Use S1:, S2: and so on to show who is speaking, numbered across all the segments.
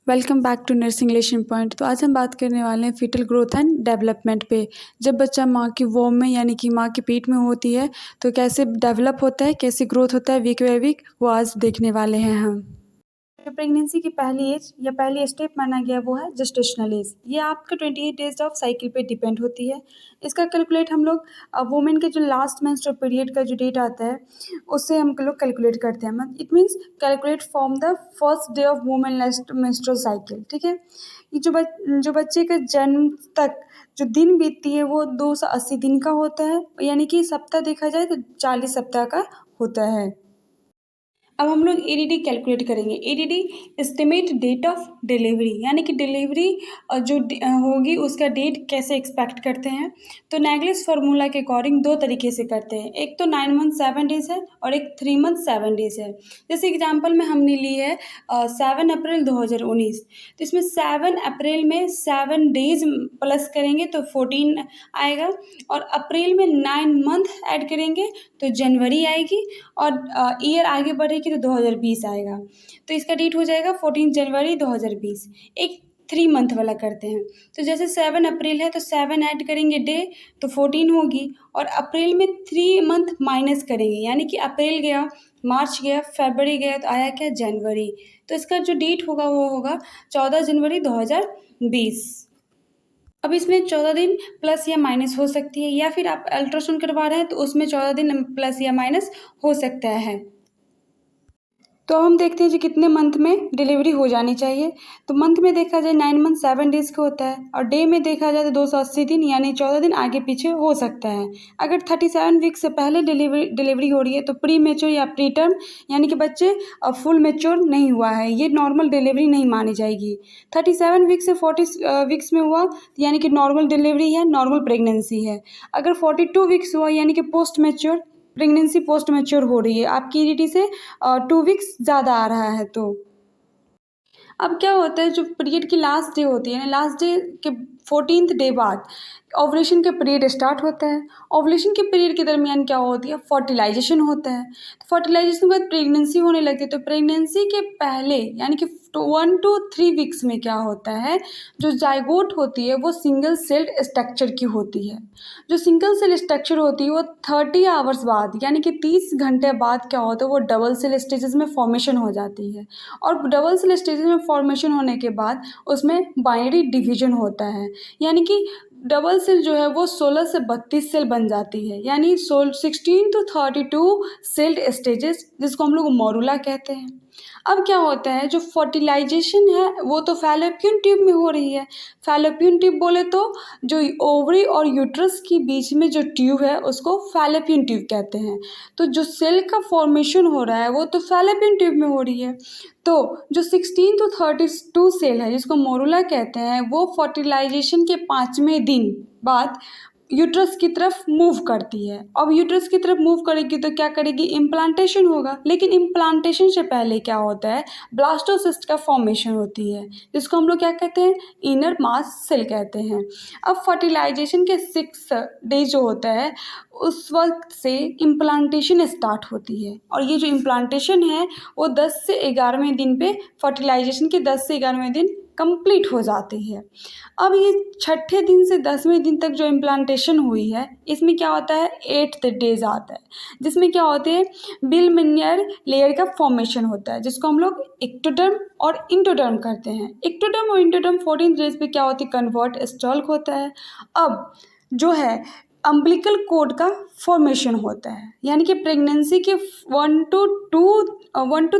S1: Welcome back to nursing lesson point. तो आज हम बात करने वाले हैं फीटल ग्रोथ एंड डेवलपमेंट पे। जब बच्चा माँ की वोम में यानी कि माँ के पेट में होती है तो कैसे डेवलप होता है, कैसे ग्रोथ होता है वीक बाय वीक, वो आज देखने वाले हैं हम। जो प्रेगनेंसी की पहली एज या पहली स्टेप माना गया वो है जेस्टेशनल एज। ये आपके 28 डेज ऑफ साइकिल पे डिपेंड होती है। इसका कैलकुलेट हम लोग वुमेन के जो लास्ट मेंस्ट्रुअल पीरियड का जो डेट आता है उससे हम लोग कैलकुलेट करते हैं। It means calculate from the first day of women last menstrual cycle. ठीक है, ये जो बच्चे के जन्म तक जो दिन बीतती है वो 280 दिन का होता है, यानी कि सप्ताह देखा जाए तो 40 सप्ताह का होता है। अब हम लोग एडीडी कैलकुलेट करेंगे। EDD estimate date of delivery, यानी कि डिलीवरी होगी उसका डेट कैसे एक्सपेक्ट करते हैं। तो नेगलेस फार्मूला के अकॉर्डिंग दो तरीके से करते हैं, एक तो 9 मंथ 7 डेज है और एक 3 मंथ 7 डेज है। जैसे एग्जांपल में हमने ली है 7 अप्रैल 2019, तो इसमें 7 अप्रैल में 7 डेज प्लस करेंगे तो 14 आएगा, और अप्रैल में 9 मंथ ऐड करेंगे तो जनवरी आएगी, और ईयर आगे बढ़ेगी तो 2020 आएगा। तो इसका डेट हो जाएगा 14 जनवरी 2020। एक 3 मंथ वाला करते हैं, तो जैसे 7 अप्रैल है तो 7 ऐड करेंगे डे तो 14 होगी, और अप्रैल में 3 मंथ माइनस करेंगे, यानी कि अप्रैल गया, मार्च गया, फरवरी गया, तो आया क्या, जनवरी। तो इसका जो डेट होगा वो होगा 14 जनवरी 2020। अब इसमें 14 दिन प्लस या माइनस हो सकती है, या फिर आप अल्ट्रासाउंड करवा रहे हैं तो उसमें 14 दिन प्लस या माइनस हो सकता है। तो हम देखते हैं जी कितने मंथ में डिलीवरी हो जानी चाहिए। तो मंथ में देखा जाए 9 मंथ 7 डेज़ का होता है, और डे में देखा जाए तो 280 दिन, यानी 14 दिन आगे पीछे हो सकता है। अगर 37 वीक से पहले डिलीवरी हो रही है तो प्री मेच्योर या प्री टर्म, यानी कि बच्चे फुल मेच्योर नहीं हुआ है, ये नॉर्मल डिलीवरी नहीं मानी जाएगी। 37 वीक से 40 वीक्स में हुआ यानी कि नॉर्मल डिलीवरी है, नॉर्मल प्रेगनेंसी है। अगर 42 वीक्स हुआ यानी कि post mature pregnancy, post mature हो रही है, आपकी ईडीटी से 2 वीक्स ज़्यादा आ रहा है। तो अब क्या होता है, जो पीरियड की लास्ट डे होती है ना, लास्ट डे के 14th डे बाद ओवुलेशन का पीरियड स्टार्ट होता है। ओवुलेशन के पीरियड के दरमियान क्या होती है, फर्टिलाइजेशन होता है। तो फर्टिलाइजेशन के बाद प्रेगनेंसी होने लगती है। तो प्रेगनेंसी के पहले यानी कि 1 to 3 वीक्स में क्या होता है, जो जाइगोट होती है वो सिंगल सेल्ड स्ट्रक्चर की होती है। जो सिंगल सेल स्ट्रक्चर होती है वो 30 आवर्स बाद यानी कि 30 घंटे बाद क्या होता है, वो डबल सेल स्टेजेस में फॉर्मेशन हो जाती है। और डबल सेल स्टेजेस में फॉर्मेशन होने के बाद उसमें बाइनरी डिवीजन होता है, यानी कि डबल सेल जो है वो 16 से 32 सेल बन जाती है, यानी 16 to 32 सेल्ड स्टेजेस, जिसको हम लोग मोरुला कहते हैं। अब क्या होता है, जो फर्टिलाइजेशन है वो तो फैलोपियन ट्यूब में हो रही है। फैलोपियन ट्यूब बोले तो जो ओवरी और यूट्रस के बीच में जो ट्यूब है उसको फैलोपियन ट्यूब कहते हैं। तो जो सेल का फॉर्मेशन हो रहा है वो तो फैलोपियन ट्यूब में हो रही है। तो जो 16 to 32 सेल है जिसको मोरुला कहते हैं, वो फर्टिलाइजेशन के 5वें दिन बाद यूट्रस की तरफ मूव करती है। अब यूट्रस की तरफ मूव करेगी तो क्या करेगी, इम्प्लांटेशन होगा। लेकिन इम्प्लांटेशन से पहले क्या होता है, ब्लास्टोसिस्ट का फॉर्मेशन होती है, जिसको हम लोग क्या कहते हैं, इनर मास सेल कहते हैं। अब फर्टिलाइजेशन के 6 डे जो होता है उस वक्त से इम्प्लांटेशन स्टार्ट होती है, और ये जो इम्प्लांटेशन है वो 10 से 11वें दिन पे, फर्टिलाइजेशन के 10 से 11वें दिन कंप्लीट हो जाती है। अब ये छठे दिन से 10वें दिन तक जो इम्प्लांटेशन हुई है इसमें क्या होता है, 8th डेज आता है, जिसमें क्या होते हैं, बिलमिनियर लेयर का फॉर्मेशन होता है, जिसको हम लोग एक्टोडर्म और इंटोडर्म करते हैं। एक्टोडर्म और इंटोडर्म 14th डेज पे क्या होती है, कन्वर्ट स्टॉल्क होता है। अब जो है अम्बिलिकल कोड का फॉर्मेशन होता है, यानी कि प्रेगनेंसी के 1 to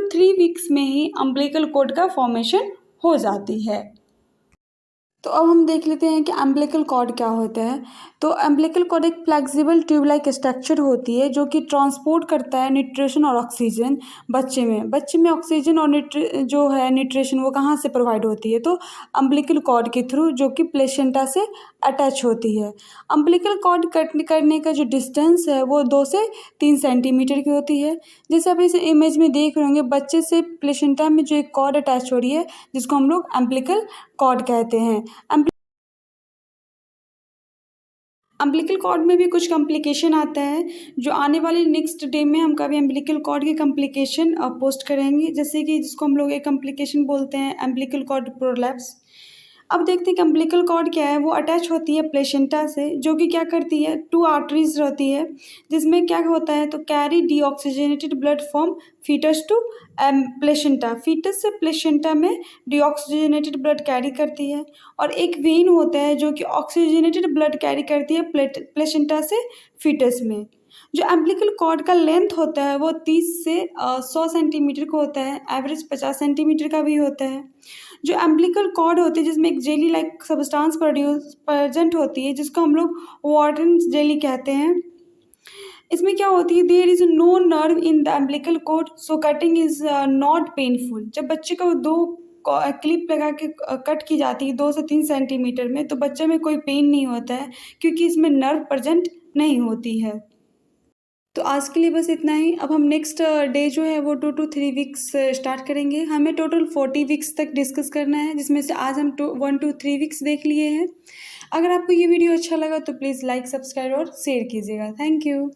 S1: 3 वीक्स में ही अम्बिलिकल कोड का फॉर्मेशन हो जाती है। तो अब हम देख लेते हैं कि अम्बिलिकल कॉर्ड क्या होता है। तो अम्बिलिकल कॉर्ड एक फ्लेक्सिबल ट्यूब लाइक स्ट्रक्चर होती है जो कि ट्रांसपोर्ट करता है न्यूट्रिशन और ऑक्सीजन बच्चे में ऑक्सीजन और जो है न्यूट्रिशन वो कहाँ से प्रोवाइड होती है, तो अम्बिलिकल कॉर्ड के थ्रू, जो कि प्लेसेंटा से अटैच होती है। अम्बिलिकल कॉर्ड कट करने का जो डिस्टेंस है वो 2 से 3 सेंटीमीटर की होती है। जैसे आप इस इमेज में देख रहे होंगे, बच्चे से प्लेसेंटा में जो एक कॉर्ड अटैच हो रही है जिसको हम लोग अम्बिलिकल कॉर्ड कहते हैं। अम्बिलिकल कॉर्ड में भी कुछ कॉम्प्लिकेशन आता है, जो आने वाले नेक्स्ट डे में हम कभी अम्बिलिकल कॉर्ड की कॉम्प्लिकेशन पोस्ट करेंगे, जैसे कि जिसको हम लोग एक कॉम्प्लिकेशन बोलते हैं अम्बिलिकल कॉर्ड प्रोलैप्स। अब देखते हैं कि अम्बिलिकल कॉर्ड क्या है। वो अटैच होती है प्लेसेंटा से, जो कि क्या करती है, 2 आर्टरीज रहती है, जिसमें क्या होता है, तो carry deoxygenated blood from foetus to placenta. Foetus से प्लेसेंटा में डीऑक्सीजनेटेड ब्लड कैरी करती है। और एक वेन होता है जो कि ऑक्सीजनेटेड ब्लड कैरी करती है प्लेसेंटा से फीटस में। जो अम्बिलिकल कॉर्ड का लेंथ होता है वो 30 से 100 सेंटीमीटर का होता है, एवरेज 50 सेंटीमीटर का भी होता है। जो अम्बिलिकल कॉर्ड होती है जिसमें एक जेली लाइक सब्सटेंस प्रेजेंट होती है, जिसको हम लोग वाटन जेली कहते हैं। इसमें क्या होती है, there is no nerve in the umbilical cord, so cutting is not painful. जब बच्चे को 2 क्लिप लगा के कट की जाती है 2 से 3 सेंटीमीटर में, तो बच्चे में कोई पेन नहीं होता है, क्योंकि इसमें नर्व प्रेजेंट नहीं होती है। तो आज के लिए बस इतना ही। अब हम नेक्स्ट डे जो है वो 2 to 3 वीक्स स्टार्ट करेंगे। हमें टोटल 40 वीक्स तक डिस्कस करना है, जिसमें से आज हम 1 to 3 वीक्स देख लिए हैं। अगर आपको ये वीडियो अच्छा लगा तो प्लीज़ लाइक, सब्सक्राइब और शेयर कीजिएगा। Thank you.